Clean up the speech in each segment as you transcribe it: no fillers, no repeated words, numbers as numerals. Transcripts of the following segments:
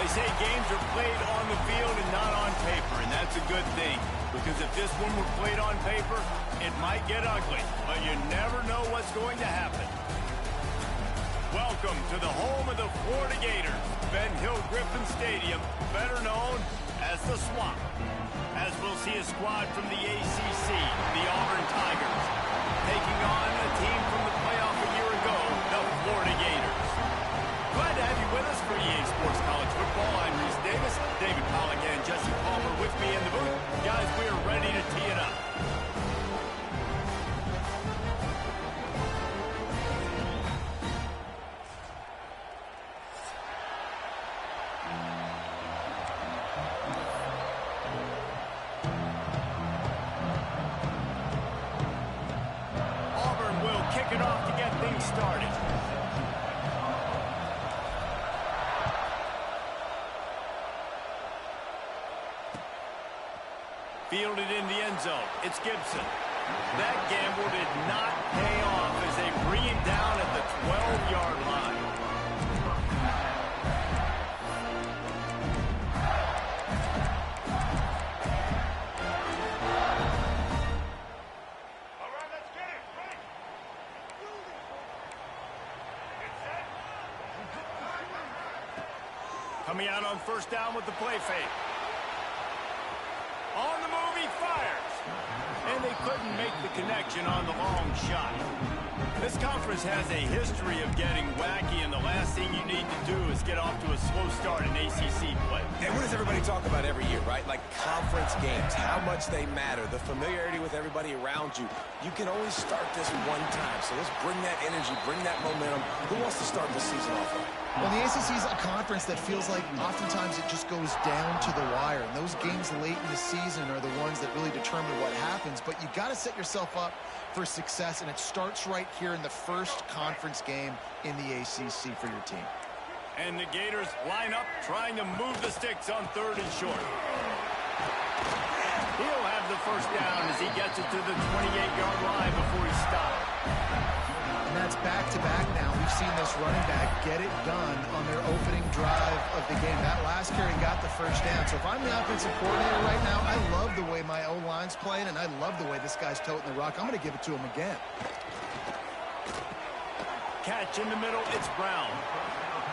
say games are played on the field and not on paper, and that's a good thing. Because if this one were played on paper, it might get ugly, but you never know what's going to happen. Welcome to the home of the Florida Gators, Ben Hill Griffin Stadium, better known as the Swamp. As we'll see a squad from the ACC, the Auburn Tigers, taking on a team from the playoff a year ago, the Florida Gators. Glad to have you with us for EA Sports College Football. I'm Reese Davis, David Pollack and Jesse Palmer with me in the booth. Guys, we are ready to tee it up. Auburn will kick it off to get things started. Fielded in the end zone. It's Gibson. That gamble did not pay off as they bring him down at the 12-yard line. All right, let's get it. Ready? Coming out on first down with the play fake. On the move, he fires. And they couldn't make the connection on the long shot. This conference has a history of getting wacky, and the last thing you need to do is get off to a slow start in ACC play. And what does everybody talk about every year, right? Like conference games, how much they matter, the familiarity with everybody around you. You can only start this one time, so let's bring that energy, bring that momentum. Who wants to start the season off right? Well, the ACC is a conference that feels like oftentimes it just goes down to the wire. And those games late in the season are the ones that really determine what happens. But you got to set yourself up for success, and it starts right here in the first conference game in the ACC for your team. And the Gators line up trying to move the sticks on third and short. He'll have the first down as he gets it to the 28-yard line before he stops. And that's back-to-back now. We've seen this running back get it done on their opening drive of the game. That last carry got the first down. So if I'm the offensive coordinator right now, I love the way my O-line's playing, and I love the way this guy's toting the rock. I'm going to give it to him again. Catch in the middle, it's Brown.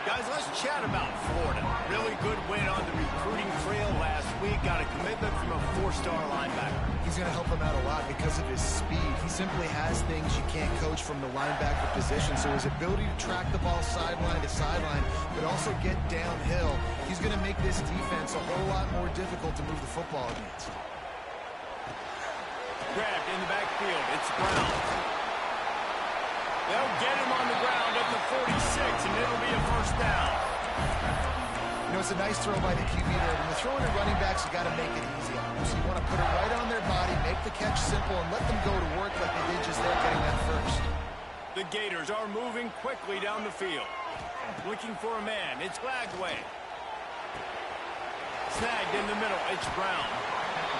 Guys, let's chat about Florida. Really good win on the recruiting trail last week. Got a commitment from a four-star linebacker. He's going to help him out a lot because of his speed. He simply has things you can't coach from the linebacker position. So his ability to track the ball sideline to sideline, but also get downhill, he's going to make this defense a whole lot more difficult to move the football against. Grabbed in the backfield, it's Brown. They'll get him on the ground at the 46, and it'll be a first down. You know, it's a nice throw by the QB there. When you're throwing at running backs, you got to make it easy on them. So you want to put it right on their body, make the catch simple, and let them go to work like they did just there getting that first. The Gators are moving quickly down the field. Looking for a man. It's Lagway. Snagged in the middle. It's Brown.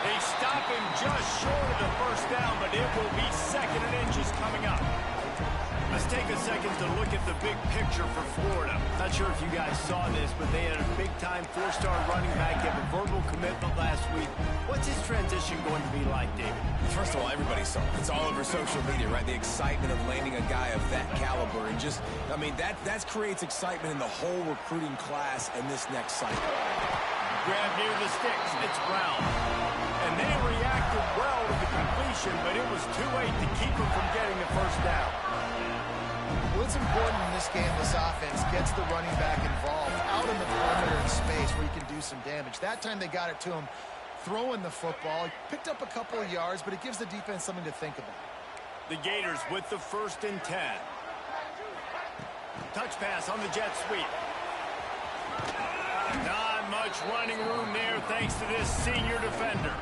They stop him just short of the first down, but it will be second and inches coming up. Let's take a second to look at the big picture for Florida. Not sure if you guys saw this, but they had a big-time four-star running back give a verbal commitment last week. What's his transition going to be like, David? First of all, everybody saw it. It's all over social media, right? The excitement of landing a guy of that caliber. And just, I mean, that creates excitement in the whole recruiting class in this next cycle. Grab near the sticks. It's Brown. And they reacted well to the completion, but it was too late to keep him from getting the first down. Well, it's important in this game, this offense gets the running back involved out in the perimeter in space where he can do some damage. That time they got it to him throwing the football. He picked up a couple of yards, but it gives the defense something to think about. The Gators with the 1st and 10. Touch pass on the jet sweep. Not much running room there thanks to this senior defender.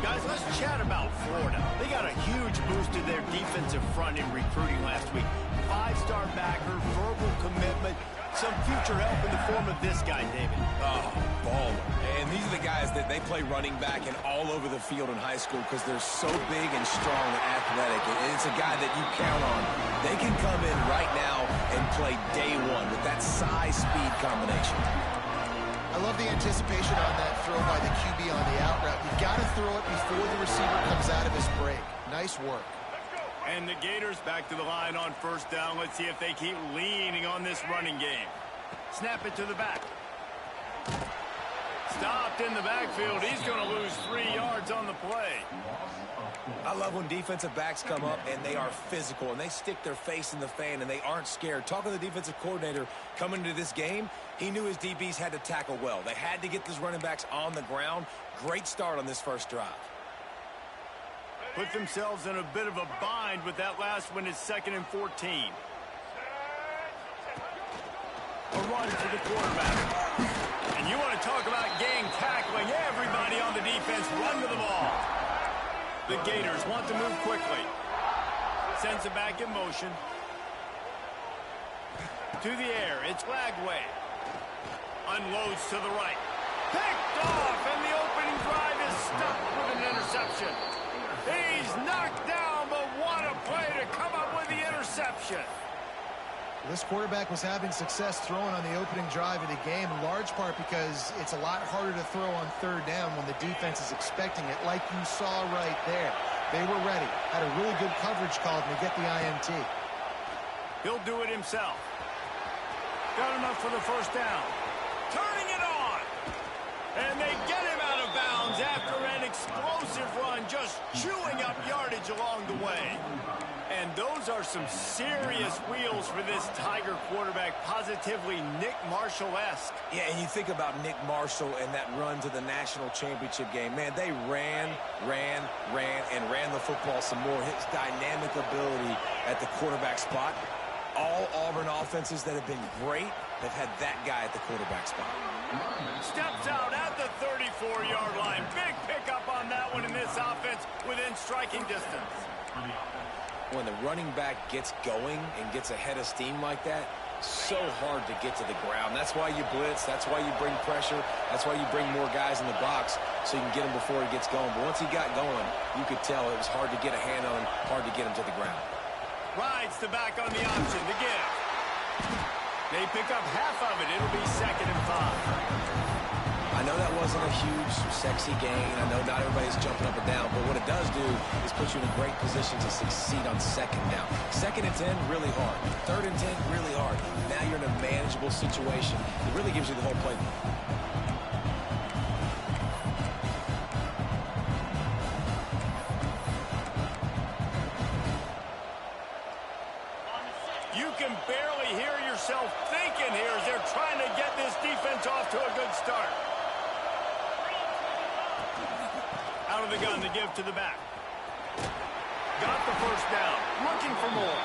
Guys, let's chat about Florida. They got a huge boost to their defensive front in recruiting last week. 5-star backer, verbal commitment, some future help in the form of this guy, David. Oh, baller. And these are the guys that they play running back and all over the field in high school because they're so big and strong and athletic. And it's a guy that you count on. They can come in right now and play day one with that size-speed combination. I I love the anticipation on that throw by the QB on the out route. You've got to throw it before the receiver comes out of his break. Nice work. And the Gators back to the line on first down. Let's see if they keep leaning on this running game. Snap it to the back. Stopped in the backfield. He's going to lose 3 yards on the play. I love when defensive backs come up and they are physical and they stick their face in the fan and they aren't scared. Talking to the defensive coordinator coming into this game, he knew his DBs had to tackle well. They had to get those running backs on the ground. Great start on this first drive. Put themselves in a bit of a bind with that last one. It's 2nd and 14. A run for the quarterback. And you want to talk about gang tackling. Everybody on the defense run to the ball. The Gators want to move quickly. Sends it back in motion. To the air. It's Lagway. Unloads to the right. Picked off, and the opening drive is stopped with an interception. He's knocked down, but what a play to come up with the interception. This quarterback was having success throwing on the opening drive of the game, in large part because it's a lot harder to throw on third down when the defense is expecting it, like you saw right there. They were ready, had a really good coverage call to get the INT. He'll do it himself. Got enough for the first down. Turning it on. And they get him out of bounds after an explosive run, just chewing up yardage along the way. And those are some serious wheels for this Tiger quarterback, positively Nick Marshall-esque. Yeah, and you think about Nick Marshall and that run to the national championship game. Man, they ran the football some more. His dynamic ability at the quarterback spot. All Auburn offenses that have been great have had that guy at the quarterback spot. Steps out at the 34-yard line. Big pickup on that one in this offense within striking distance. When the running back gets going and gets ahead of steam like that, so hard to get to the ground. That's why you blitz. That's why you bring pressure. That's why you bring more guys in the box so you can get him before he gets going. But once he got going, you could tell it was hard to get a hand on him, hard to get him to the ground. Rides the back on the option to give. They pick up half of it. It'll be 2nd and 5. I know that wasn't a huge, sexy gain. I know not everybody's jumping up and down, but what it does do is put you in a great position to succeed on 2nd down. 2nd and 10, really hard. 3rd and 10, really hard. Now you're in a manageable situation. It really gives you the whole playbook. You can barely hear yourself thinking here as they're trying to get this defense off to a good start. Out of the gun to give to the back. Got the first down. Looking for more.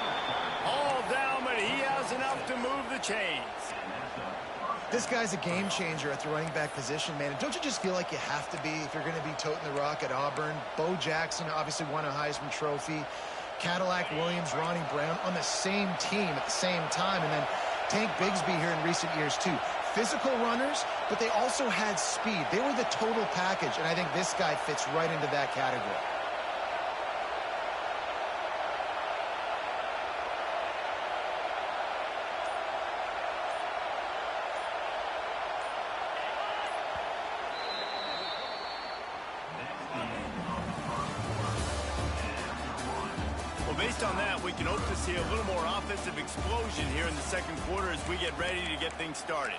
All down, but he has enough to move the chains. This guy's a game changer at the running back position, man. And don't you just feel like you have to be if you're going to be toting the rock at Auburn? Bo Jackson obviously won a Heisman Trophy. Cadillac Williams, Ronnie Brown on the same team at the same time. And then Tank Bigsby here in recent years, too. Physical runners, but they also had speed. They were the total package, and I think this guy fits right into that category. Well, based on that, we can hope to see a little more offensive explosion here in the second quarter as we get ready to get things started.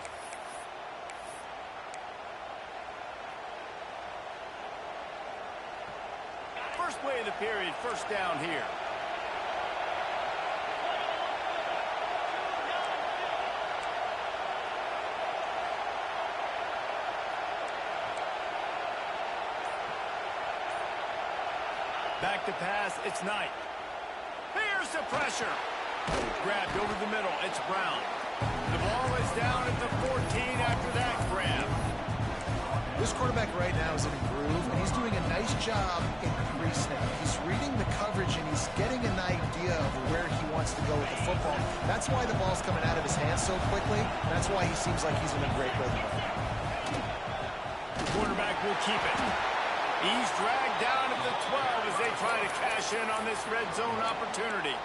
First play of the period, first down here. Back to pass, it's Knight. Here's the pressure. Grabbed over the middle, it's Brown. The ball is down at the 14 after that grab. This quarterback right now is in a groove, and he's doing a nice job in pre-snap. He's reading the coverage, and he's getting an idea of where he wants to go with the football. That's why the ball's coming out of his hands so quickly. That's why he seems like he's in a great rhythm. The quarterback will keep it. He's dragged down at the 12 as they try to cash in on this red zone opportunity.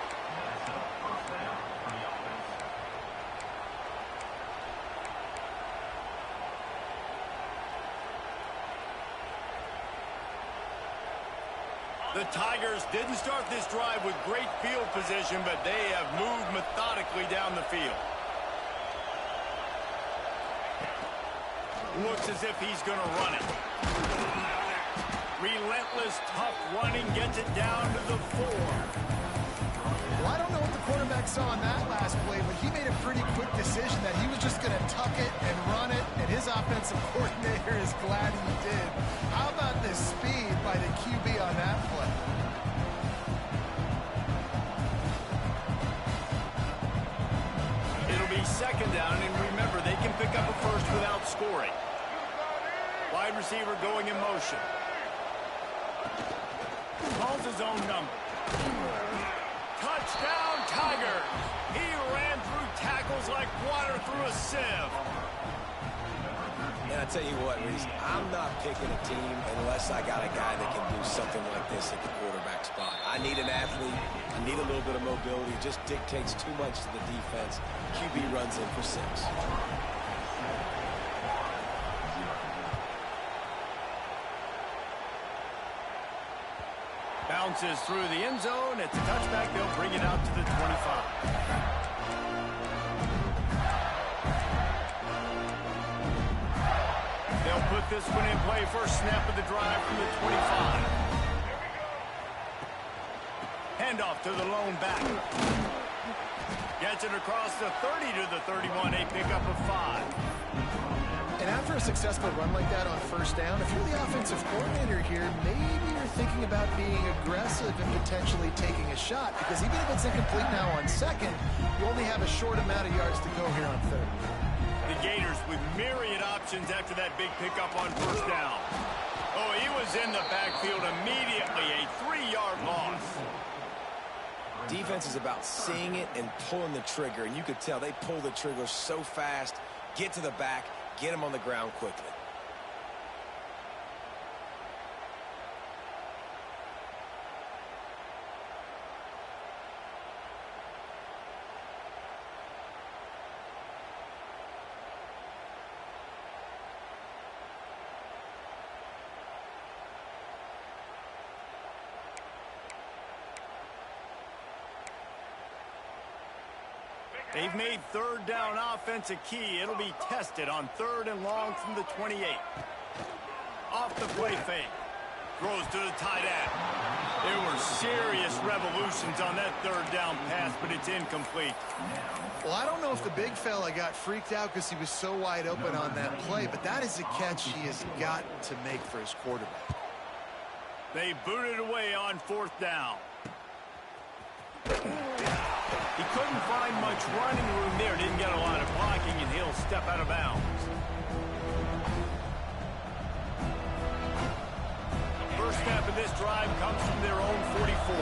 The Tigers didn't start this drive with great field position, but they have moved methodically down the field. Looks as if he's going to run it. Relentless, tough running gets it down to the 4. Well, I don't know what the quarterback saw on that last play, but he made a pretty quick decision that he was just going to tuck it and run it, and his offensive coordinator is glad he did. How about the speed by the QB on that play? It'll be second down, and remember, they can pick up a first without scoring. Wide receiver going in motion. Calls his own number. Touchdown, Tigers! He ran through tackles like water through a sieve. And I tell you what, Reese, I'm not picking a team unless I got a guy that can do something like this at the quarterback spot. I need an athlete. I need a little bit of mobility. It just dictates too much to the defense. QB runs in for 6. Bounces through the end zone. It's a touchback. They'll bring it out to the 25. They'll put this one in play. First snap of the drive from the 25. Handoff to the lone back. Gets it across the 30 to the 31. A pickup of 5. And after a successful run like that on first down, if you're the offensive coordinator here, maybe you're thinking about being aggressive and potentially taking a shot, because even if it's incomplete now on second, you only have a short amount of yards to go here on third. The Gators with myriad options after that big pickup on first down. Oh, he was in the backfield immediately. A 3-yard loss. Defense is about seeing it and pulling the trigger, and you could tell they pull the trigger so fast, get to the back, get him on the ground quickly. They've made third down offense a key. It'll be tested on 3rd and long from the 28. Off the play fake. Throws to the tight end. There were serious revolutions on that 3rd down pass, but it's incomplete. Well, I don't know if the big fella got freaked out because he was so wide open on that play, but that is a catch he has got to make for his quarterback. They booted away on 4th down. He couldn't find much running room there. Didn't get a lot of blocking, and he'll step out of bounds. The first step of this drive comes from their own 44.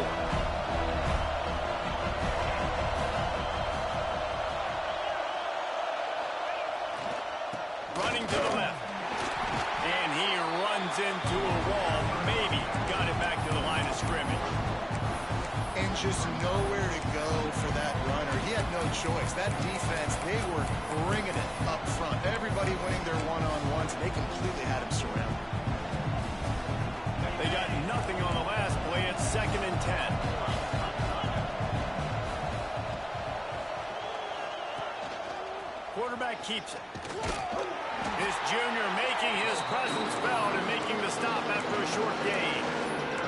Running to the left. And he runs into a wall. Maybe got it back to the line of scrimmage. And just nowhere to go for that runner. He had no choice. That defense, they were bringing it up front. Everybody winning their one-on-ones, and they completely had him surrounded. They got nothing on the last play. It's 2nd and 10. Quarterback keeps it. This junior making his presence felt and making the stop after a short gain.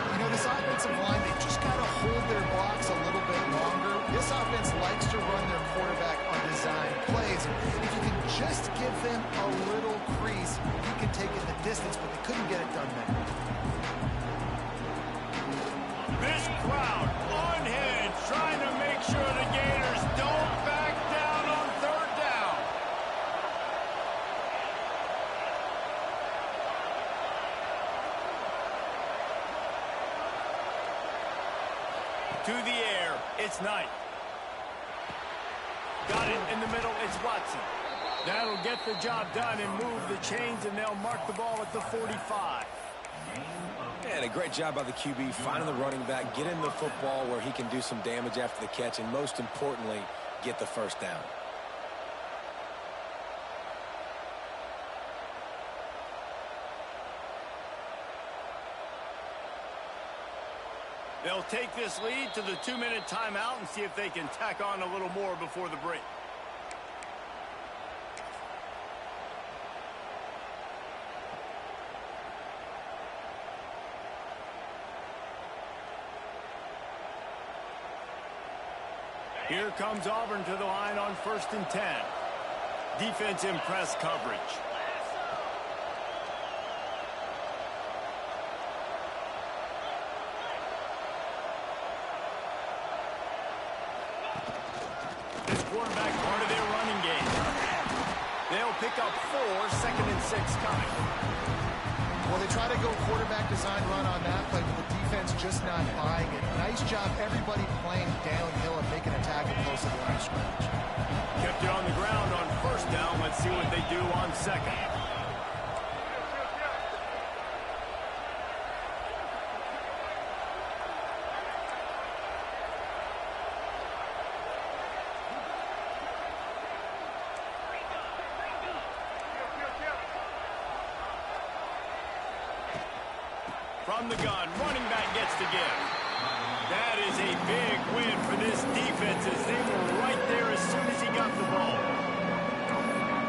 You know, this offensive line, they just got to hold their blocks a little bit longer. This offense likes to run their quarterback on design plays. If you can just give them a little crease, you can take it the distance, but they couldn't get it done there. This crowd unhinged, trying to make sure the Gators don't back down on 3rd down. To the air, it's Knight. Got it in the middle, it's Watson. That'll get the job done and move the chains, and they'll mark the ball at the 45. And a great job by the QB, finding the running back, get in the football where he can do some damage after the catch, and most importantly, get the first down. They'll take this lead to the 2-minute timeout and see if they can tack on a little more before the break. Here comes Auburn to the line on 1st and 10. Defense in press coverage. This quarterback part of their running game. They'll pick up 4, 2nd and 6 coming. Well, they try to go quarterback design run on that, but the defense just not buying it. Nice job, everybody playing downhill and making a tackle close to the line of scrimmage. Kept it on the ground on 1st down. Let's see what they do on 2nd. From the gun, running back gets the give. That is a big win for this defense as they were right there as soon as he got the ball.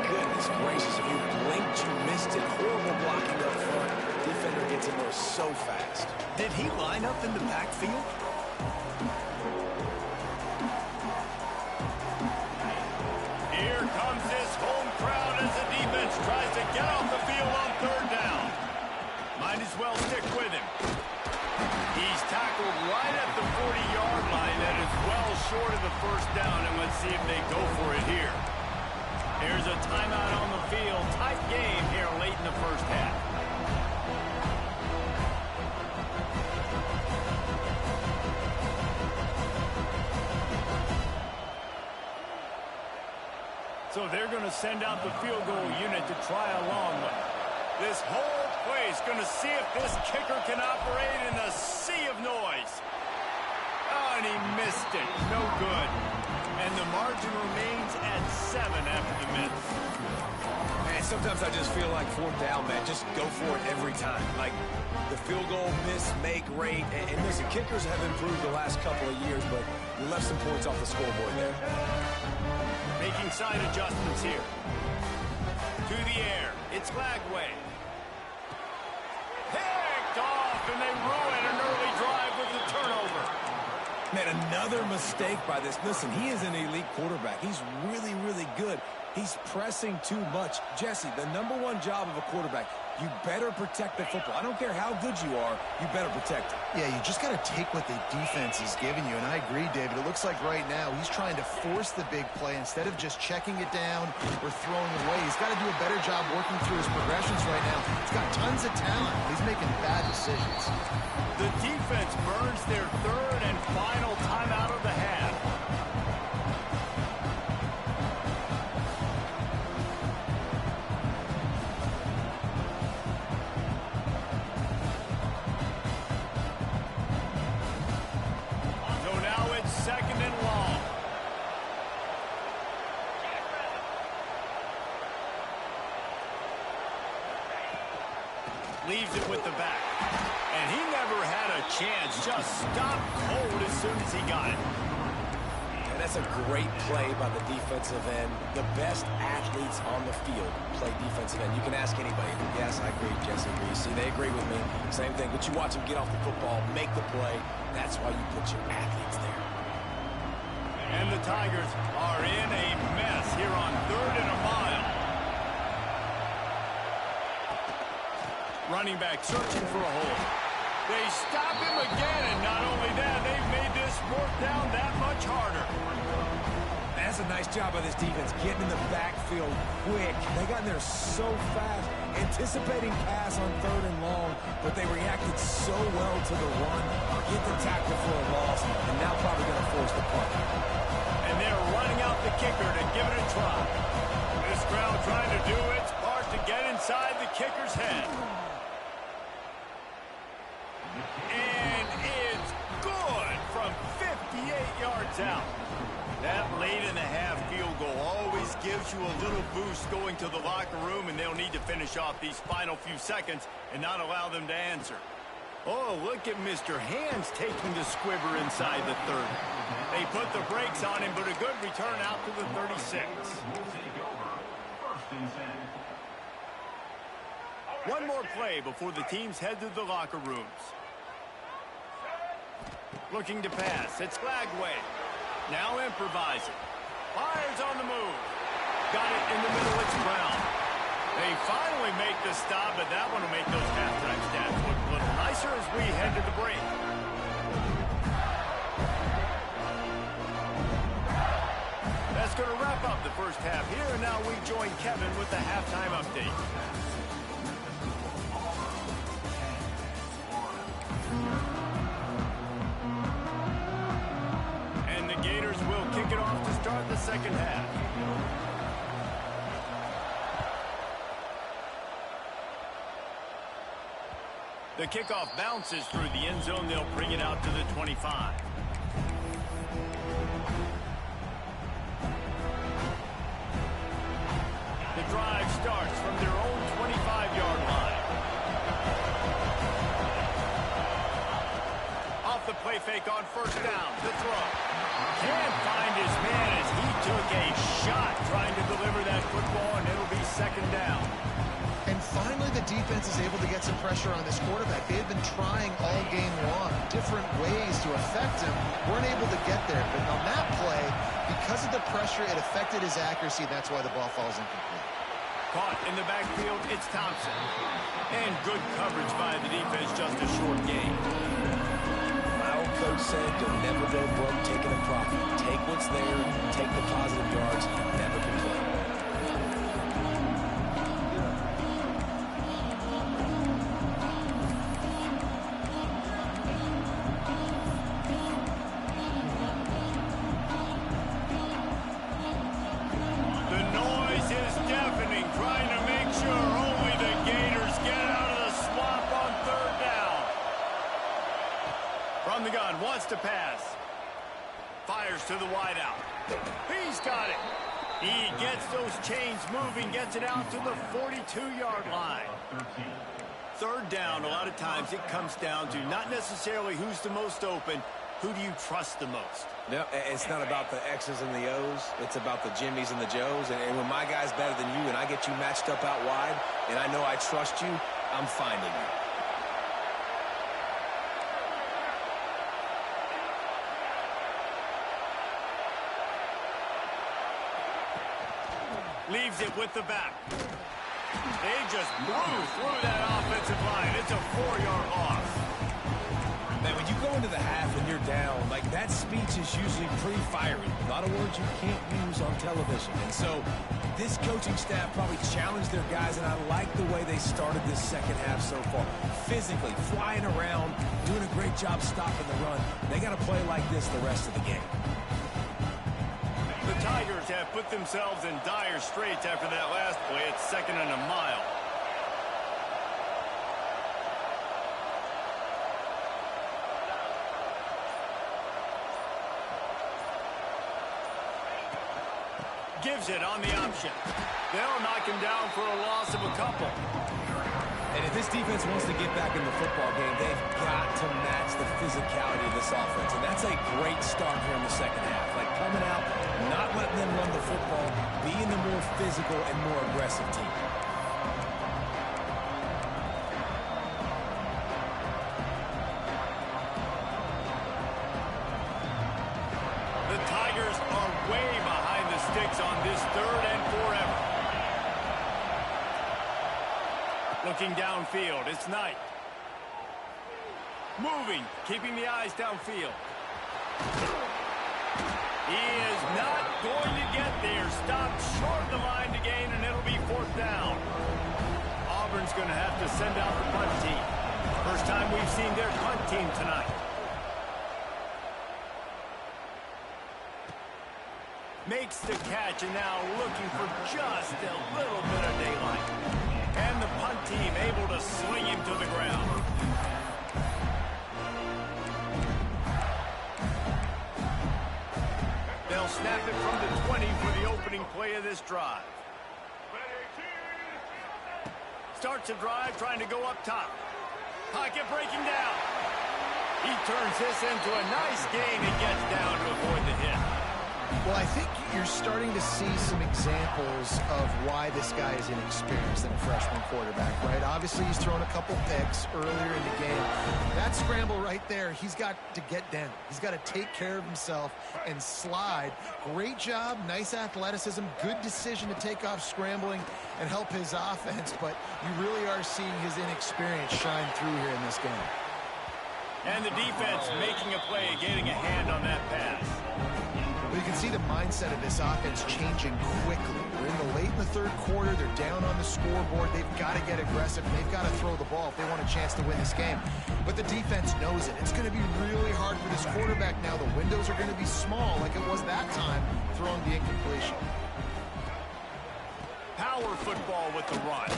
Goodness gracious, if you blinked, you missed it. Horrible blocking up front. Defender gets in there so fast. Did he line up in the backfield? Here comes this home crowd as the defense tries to get off the field on 3rd down. Might as well stick with him. He's tackled right at the 40-yard line. That is well short of the 1st down, and let's see if they go for it here. There's a timeout on the field. Tight game here late in the 1st half. So they're going to send out the field goal unit to try a long one. This whole place going to see if this kicker can operate in a sea of noise. Oh, and he missed it. No good. And the margin remains at 7 after the miss. Man, sometimes I just feel like 4th down, man. Just go for it every time. Like the field goal miss, make rate. And listen, kickers have improved the last couple of years, but we left some points off the scoreboard there. Making side adjustments here. To the air. It's Flagway. Picked off, and they ruin an early drive with the turnover. Man, another mistake by this. Listen, he is an elite quarterback. He's really, really good. He's pressing too much. Jesse, the #1 job of a quarterback, you better protect the football. I don't care how good you are, you better protect it. Yeah, you just got to take what the defense is giving you, and I agree, David. It looks like right now he's trying to force the big play instead of just checking it down or throwing away. He's got to do a better job working through his progressions right now. He's got tons of talent. He's making bad decisions. The defense burns their 3rd and final timeout of the half. So now it's 2nd and long. Leaves it with the back. And he never had a chance. Just stopped cold as soon as he got it. And that's a great play by the defensive end. The best athletes on the field play defensive end. You can ask anybody. Yes, I agree. Jesse agrees. See, they agree with me. Same thing. But you watch them get off the football, make the play. That's why you put your athletes there. And the Tigers are in a mess here on 3rd and a mile. Running back searching for a hole. They stop him again, and not only that, they've made this 4th down that much harder. That's a nice job by this defense, getting in the backfield quick. They got in there so fast, anticipating pass on 3rd and long, but they reacted so well to the run, get the tackle for a loss, and now probably going to force the punt. And they're running out the kicker to give it a try. This crowd trying to do its part to get inside the kicker's head. And it's good from 58 yards out. That late in the half field goal always gives you a little boost going to the locker room, and they'll need to finish off these final few seconds and not allow them to answer. Oh, look at Mr. Hands taking the squibber inside the 30. They put the brakes on him, but a good return out to the 36. One more play before the teams head to the locker rooms. Looking to pass. It's Lagway. Now improvising. Fires on the move. Got it in the middle. It's Brown. They finally make the stop, but that one will make those halftime stats look a little nicer as we head to the break. That's going to wrap up the first half here, and now we join Kevin with the halftime update. And the Gators will kick it off to start the second half. The kickoff bounces through the end zone. They'll bring it out to the 25. The drive starts from their own 25-yard line. Off the play fake on first down. The throw. Can't find his man as he took a shot trying to deliver that football, and it'll be second down. And finally, the defense is able to get some pressure on this quarterback. They've been trying all game long, different ways to affect him. Weren't able to get there. But on that play, because of the pressure, it affected his accuracy. That's why the ball falls incomplete. Caught in the backfield, it's Thompson. And good coverage by the defense, just a short gain. My old coach said, you'll never go broke taking a profit. Take what's there, take the positive yards, never complain. From the gun, wants to pass. Fires to the wideout. He's got it. He gets those chains moving, gets it out to the 42-yard line. Third down, a lot of times it comes down to not necessarily who's the most open, who do you trust the most? No, it's not about the X's and the O's. It's about the Jimmys and the Joes. And when my guy's better than you and I get you matched up out wide and I know I trust you, I'm finding you. Leaves it with the back. They just blew through that offensive line. It's a 4-yard loss. Man, when you go into the half and you're down, like that speech is usually pretty fiery. A lot of words you can't use on television. And so this coaching staff probably challenged their guys, and I like the way they started this second half so far. Physically, flying around, doing a great job stopping the run. They got to play like this the rest of the game. The Tigers have put themselves in dire straits after that last play. It's second and a mile. Gives it on the option. They'll knock him down for a loss of a couple. And if this defense wants to get back in the football game, they've got to match the physicality of this offense. And that's a great start here in the second half. Like coming out, not letting them run the football, being the more physical and more aggressive team. The Tigers are way behind the sticks on this third and forever. Looking downfield, it's Knight. Moving, keeping the eyes downfield. He is not going to get there. Stopped short of the line to gain, and it'll be fourth down. Auburn's going to have to send out the punt team. First time we've seen their punt team tonight. Makes the catch, and now looking for just a little bit of daylight. And the punt team able to swing him to the ground. They'll snap it from the 20 for the opening play of this drive. Starts a drive trying to go up top. Pocket breaking down. He turns this into a nice gain and gets down to avoid the hit. Well, I think you're starting to see some examples of why this guy is inexperienced in a freshman quarterback, right? Obviously, he's thrown a couple picks earlier in the game. That scramble right there, he's got to get down. He's got to take care of himself and slide. Great job, nice athleticism, good decision to take off scrambling and help his offense, but you really are seeing his inexperience shine through here in this game. And the defense making a play, getting a hand on that pass. Well, you can see the mindset of this offense changing quickly. We're late in the third quarter. They're down on the scoreboard. They've got to get aggressive. They've got to throw the ball if they want a chance to win this game. But the defense knows it. It's going to be really hard for this quarterback now. The windows are going to be small like it was that time throwing the incompletion. Power football with the run.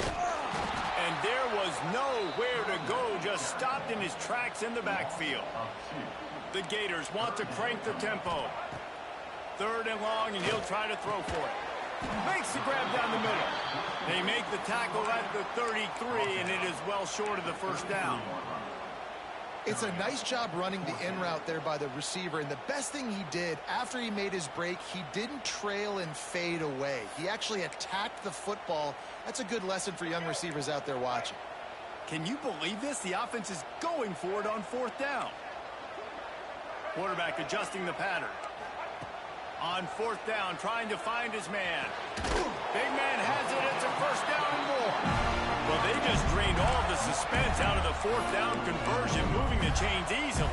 And there was nowhere to go, just stopped in his tracks in the backfield. The Gators want to crank the tempo. 3rd and long, and he'll try to throw for it. Makes the grab down the middle. They make the tackle at the 33, and it is well short of the first down. It's a nice job running the in route there by the receiver, and the best thing he did after he made his break, he didn't trail and fade away. He actually attacked the football. That's a good lesson for young receivers out there watching. Can you believe this? The offense is going for it on 4th down. Quarterback adjusting the pattern. On 4th down, trying to find his man. Big man has it. It's a first down and more. Well, they just drained all the suspense out of the 4th down conversion, moving the chains easily.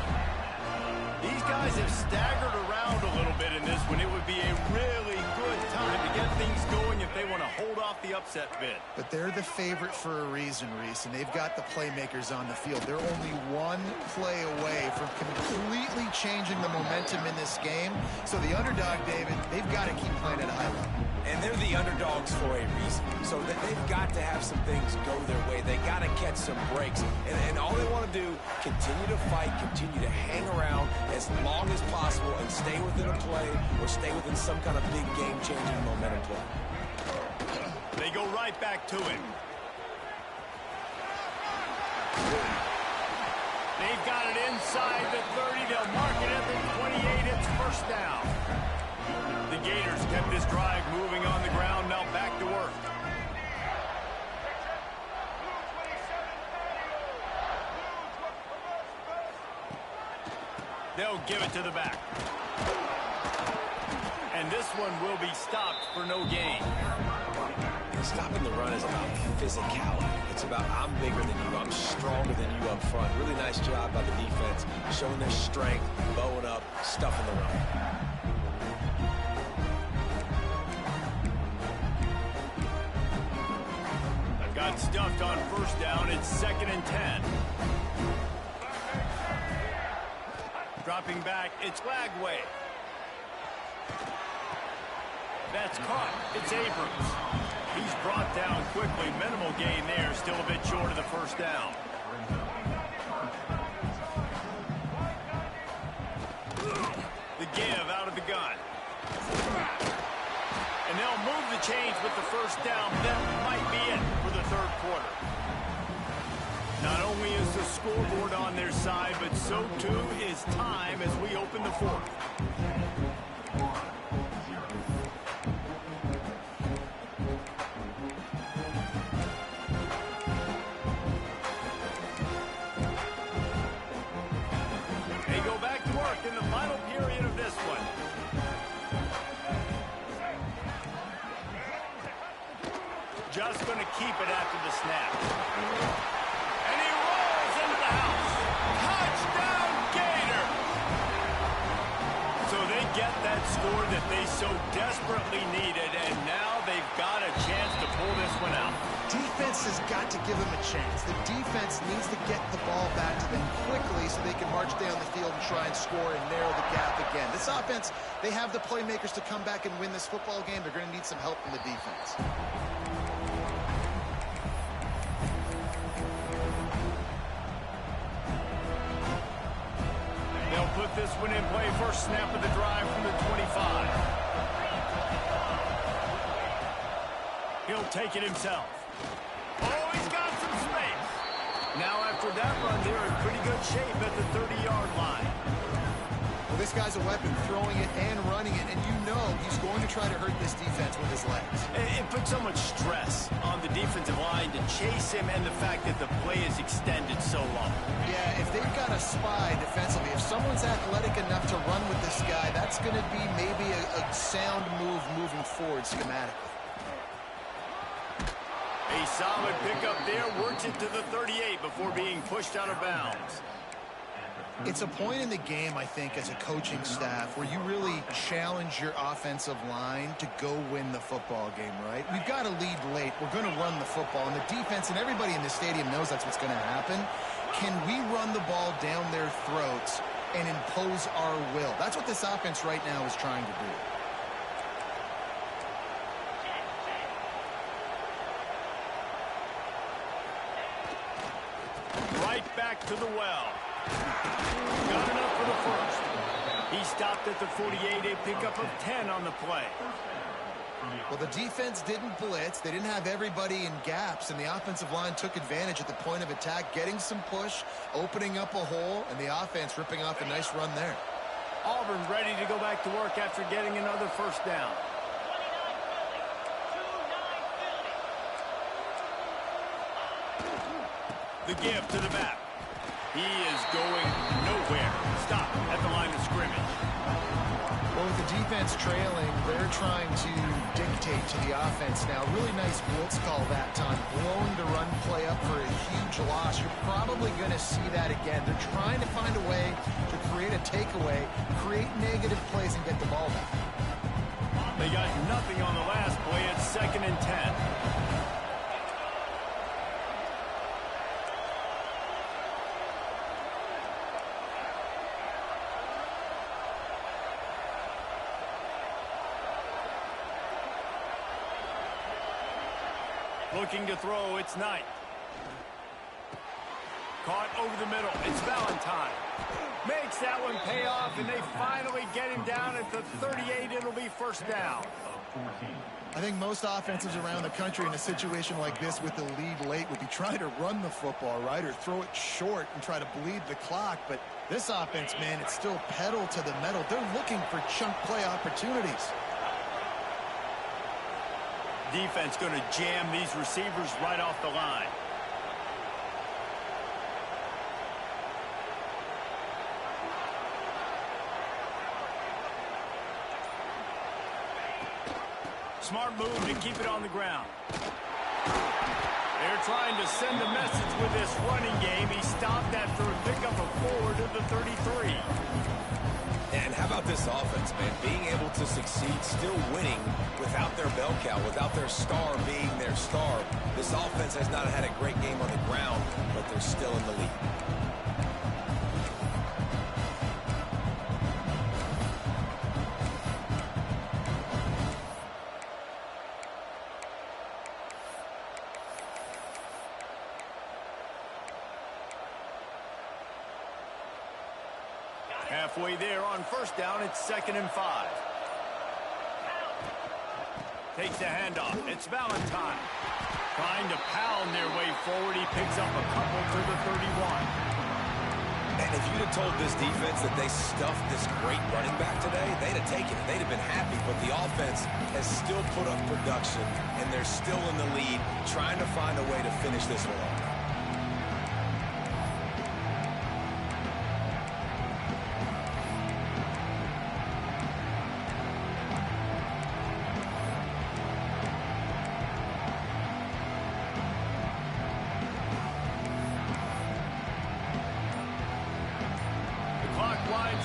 These guys have staggered around a little bit in this one. It would be a really good time to get things going if they want to hold off the upset bid. But they're the favorite for a reason, Reese, and they've got the playmakers on the field. They're only one play away from completely changing the momentum in this game. So the underdog, David, they've got to keep playing at a high level. And they're the underdogs for a reason. So that they've got to have some things go their way. They got to catch some breaks. And all they want to do, continue to fight, continue to hang around as long as possible and stay within a play or stay within some kind of big game-changing momentum play. They go right back to him. They've got it inside the 30. They'll mark it at the 28. It's first down. The Gators kept this drive moving on the ground. Now back to work. They'll give it to the back. And this one will be stopped for no gain. Stopping the run is about physicality. It's about I'm bigger than you, I'm stronger than you up front. Really nice job by the defense, showing their strength, bowing up, stuffing the run. They've got stuffed on first down. It's 2nd and 10. Dropping back, it's Lagway. That's caught. It's Abrams. He's brought down quickly. Minimal gain there. Still a bit short of the first down. The give out of the gun. And they'll move the chains with the first down. That might be it for the 3rd quarter. Not only is the scoreboard on their side, but so too is time as we open the 4th. They go back to work in the final period of this one. Just going to keep it after the snap. And he rolls into the house. Touchdown, Gator! So they get that score that they so desperately needed, and now they've got a chance to pull this one out. Defense has got to give them a chance. The defense needs to get the ball back to them quickly so they can march down the field and try and score and narrow the gap again. This offense, they have the playmakers to come back and win this football game. They're going to need some help from the defense. They'll put this one in play. First snap of the drive from the 25. He'll take it himself. Oh, he's got some space. Now after that run, they're in pretty good shape at the 30-yard line. Well, this guy's a weapon, throwing it and running it, and you know he's going to try to hurt this defense with his legs. It puts so much stress on the defensive line to chase him and the fact that the play is extended so long. Yeah, if they've got a spy defensively, if someone's athletic enough to run with this guy, that's going to be maybe a sound move moving forward schematically. A solid pickup there, works it to the 38 before being pushed out of bounds. It's a point in the game, I think, as a coaching staff where you really challenge your offensive line to go win the football game, right? We've got to lead late. We're going to run the football, and the defense and everybody in the stadium knows that's what's going to happen. Can we run the ball down their throats and impose our will? That's what this offense right now is trying to do. Right back to the well. Got enough for the first. He stopped at the 48, a pickup of 10 on the play. Well, the defense didn't blitz. They didn't have everybody in gaps, and the offensive line took advantage at the point of attack, getting some push, opening up a hole, and the offense ripping off a nice run there. Auburn ready to go back to work after getting another first down. The give to the back. He is going nowhere. Stop at the line of scrimmage. Well, with the defense trailing, they're trying to dictate to the offense now. Really nice blitz call that time. Blowing the run play up for a huge loss. You're probably going to see that again. They're trying to find a way to create a takeaway, create negative plays, and get the ball back. They got nothing on the last play. It's 2nd and 10. Looking to throw, it's Knight. Caught over the middle, it's Valentine. Makes that one pay off, and they finally get him down at the 38. It'll be first down. I think most offenses around the country in a situation like this with the lead late would be trying to run the football, right, or throw it short and try to bleed the clock. But this offense, man, it's still pedal to the metal. They're looking for chunk play opportunities. Defense going to jam these receivers right off the line. Smart move to keep it on the ground. They're trying to send a message with this running game. He stopped after a pickup of 4 to the 33. And how about this offense, man? Being able to succeed, still winning without their bell cow, without their star being their star. This offense has not had a great game on the ground, but they're still in the lead. Halfway there on first down, it's 2nd and 5. Takes the handoff. It's Valentine. Trying to pound their way forward. He picks up a couple to the 31. And if you'd have told this defense that they stuffed this great running back today, they'd have taken it. They'd have been happy. But the offense has still put up production, and they're still in the lead, trying to find a way to finish this one off.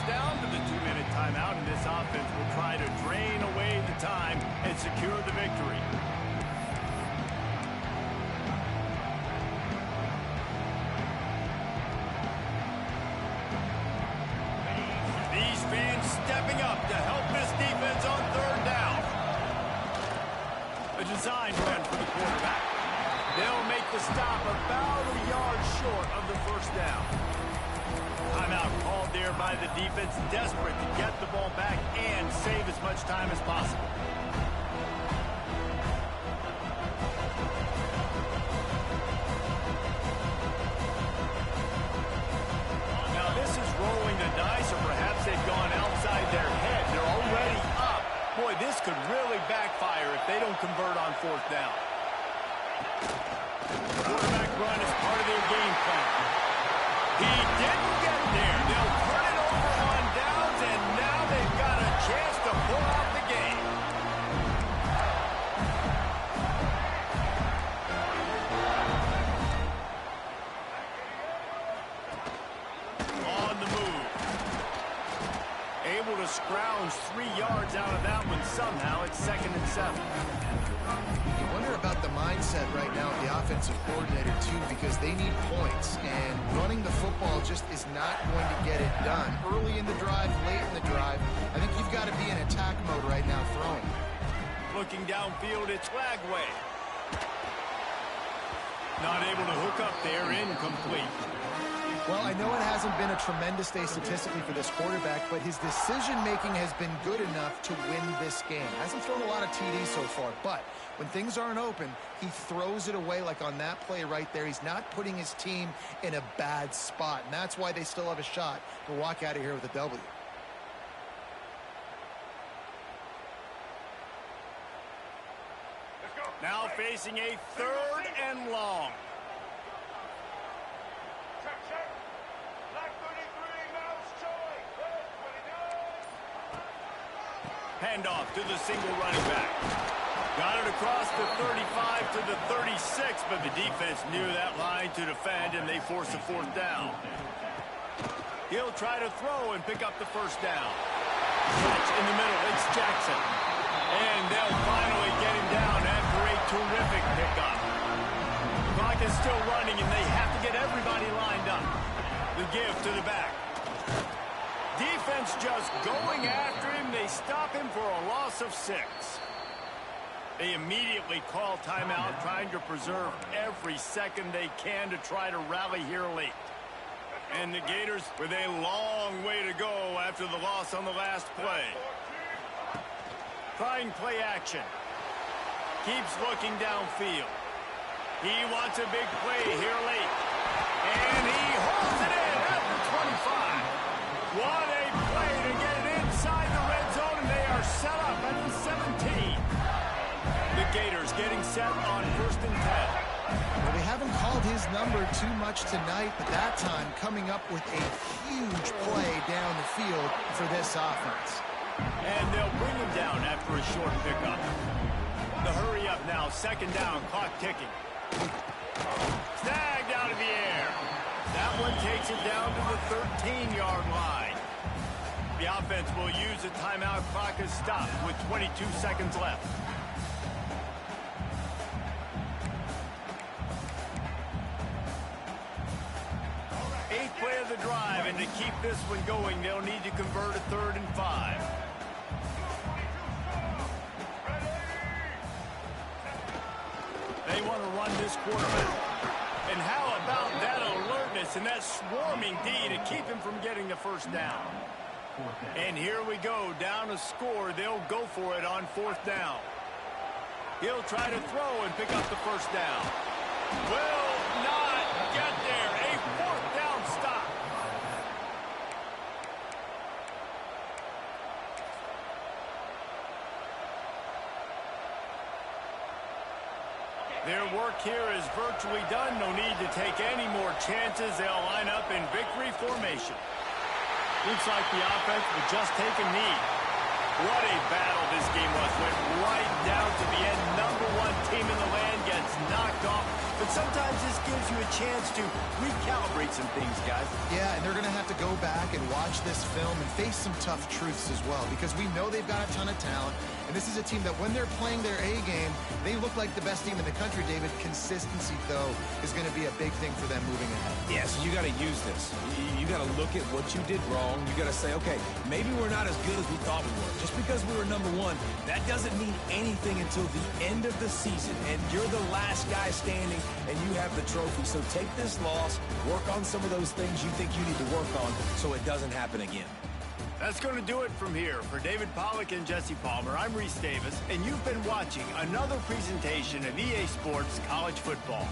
Down to the 2-minute timeout, and this offense will try to drain away the time and secure the victory. These fans stepping up to help this defense on 3rd down. A design run for the quarterback. They'll make the stop about a yard short of the first down. Timeout called there by the defense, desperate to get the ball back and save as much time as possible. boy, this could really backfire if they don't convert on fourth down. Quarterback run is part of their game plan. He didn't get there. They'll turn it over on downs, and now they've got a chance to pull out the game. On the move. Able to scrounge 3 yards out of that one somehow. It's 2nd and 7. You wonder about the mindset right now of the offensive coordinator, too, because they need points, and running the football just is not going to get it done. Early in the drive, late in the drive, I think you've got to be in attack mode right now throwing. Looking downfield, it's Lagway. Not able to hook up there, incomplete. Well, I know it hasn't been a tremendous day statistically for this quarterback, but his decision-making has been good enough to win this game. Hasn't thrown a lot of TDs so far, but when things aren't open, he throws it away like on that play right there. He's not putting his team in a bad spot, and that's why they still have a shot to walk out of here with a W. Now facing a 3rd and long. Handoff to the single running back. Got it across the 35 to the 36, but the defense knew that line to defend, and they force a 4th down. He'll try to throw and pick up the 1st down. Catch in the middle, it's Jackson. And they'll finally get him down after a terrific pickup. The clock is still running, and they have to get everybody lined up. The give to the back. Defense just going after him. They stop him for a loss of 6. They immediately call timeout, trying to preserve every second they can to try to rally here late. And the Gators with a long way to go after the loss on the last play. Trying play action. Keeps looking downfield. He wants a big play here late. And he holds it in at the 25. What a play to get it inside the red zone, and they are set up at the 17. The Gators getting set on 1st and 10. Well, they haven't called his number too much tonight, but that time coming up with a huge play down the field for this offense. And they'll bring him down after a short pickup. The hurry up now, 2nd down, clock ticking. Snagged out of the air. That one takes it down to the 13-yard line. The offense will use a timeout. Clock is stopped with 22 seconds left. Eighth play of the drive, and to keep this one going, they'll need to convert a 3rd and 5. They want to run this quarterback. And how about that alertness and that swarming D to keep him from getting the 1st down? And here we go, down a score. They'll go for it on 4th down. He'll try to throw and pick up the 1st down. Will not get there. A 4th down stop. Their work here is virtually done. No need to take any more chances. They'll line up in victory formation. Looks like the offense will just take a knee. What a battle this game was. Went right down to the end. Number 1 team in the land gets knocked off. But sometimes this gives you a chance to recalibrate some things, guys. Yeah, and they're going to have to go back and watch this film and face some tough truths as well, because we know they've got a ton of talent. And this is a team that when they're playing their A game, they look like the best team in the country, David. Consistency, though, is going to be a big thing for them moving ahead. Yeah, so you got to use this. You got to look at what you did wrong. You got to say, okay, maybe we're not as good as we thought we were. Just because we were number 1, that doesn't mean anything until the end of the season. And you're the last guy standing, and you have the trophy. So take this loss, work on some of those things you think you need to work on so it doesn't happen again. That's going to do it from here. For David Pollack and Jesse Palmer, I'm Reese Davis, and you've been watching another presentation of EA Sports College Football.